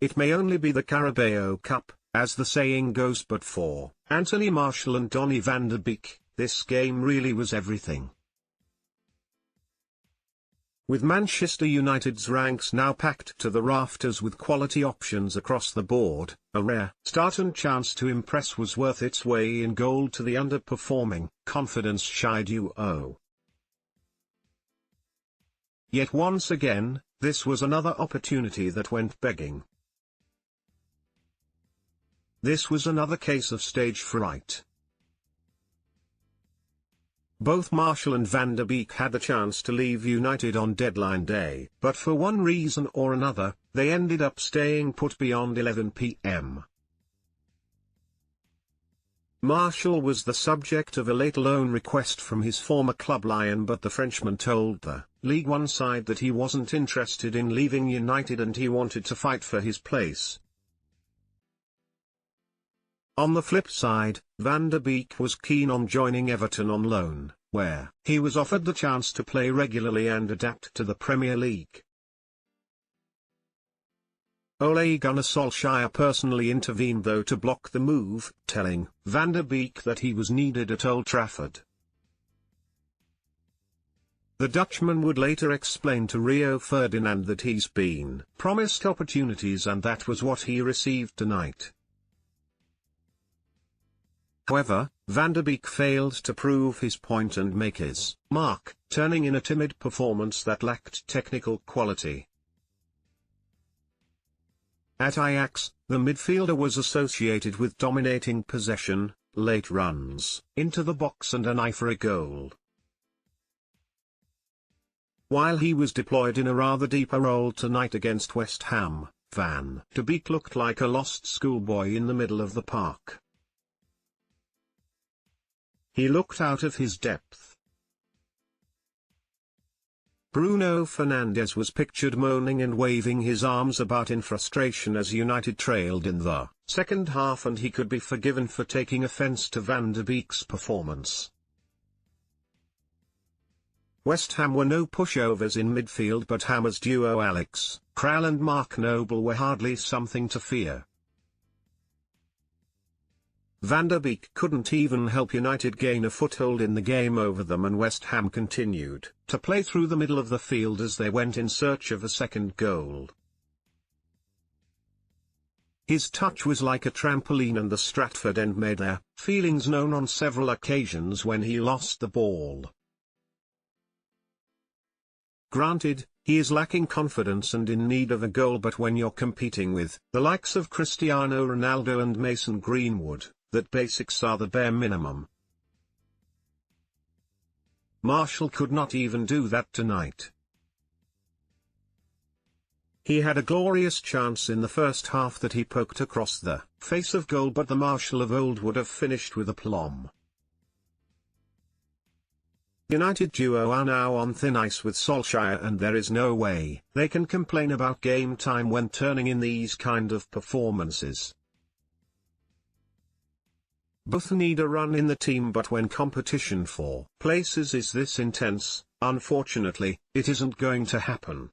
it may only be the Carabao Cup, as the saying goes, but for Anthony Martial and Donny van de Beek, this game really was everything. With Manchester United's ranks now packed to the rafters with quality options across the board, a rare start and chance to impress was worth its weight in gold to the underperforming, confidence-shy duo. Yet once again, this was another opportunity that went begging. This was another case of stage fright. Both Martial and Van der Beek had the chance to leave United on deadline day, but for one reason or another, they ended up staying put beyond 11 p.m. Martial was the subject of a late loan request from his former club Lyon, but the Frenchman told the League One side that he wasn't interested in leaving United and he wanted to fight for his place. On the flip side, Van der Beek was keen on joining Everton on loan, where he was offered the chance to play regularly and adapt to the Premier League. Ole Gunnar Solskjaer personally intervened though to block the move, telling Van der Beek that he was needed at Old Trafford. The Dutchman would later explain to Rio Ferdinand that he's been promised opportunities and that was what he received tonight. However, Van der Beek failed to prove his point and make his mark, turning in a timid performance that lacked technical quality. At Ajax, the midfielder was associated with dominating possession, late runs into the box and an eye for a goal. While he was deployed in a rather deeper role tonight against West Ham, Van der Beek looked like a lost schoolboy in the middle of the park. He looked out of his depth. Bruno Fernandes was pictured moaning and waving his arms about in frustration as United trailed in the second half, and he could be forgiven for taking offence to Van der Beek's performance. West Ham were no pushovers in midfield, but Hammer's duo Alex Kral and Mark Noble were hardly something to fear. Van der Beek couldn't even help United gain a foothold in the game over them, and West Ham continued to play through the middle of the field as they went in search of a second goal. His touch was like a trampoline, and the Stratford end made their feelings known on several occasions when he lost the ball. Granted, he is lacking confidence and in need of a goal, but when you're competing with the likes of Cristiano Ronaldo and Mason Greenwood, that basics are the bare minimum. Martial could not even do that tonight. He had a glorious chance in the first half that he poked across the face of goal, but the Martial of old would have finished with aplomb. United duo are now on thin ice with Solskjaer, and there is no way they can complain about game time when turning in these kind of performances. Both need a run in the team, but when competition for places is this intense, unfortunately, it isn't going to happen.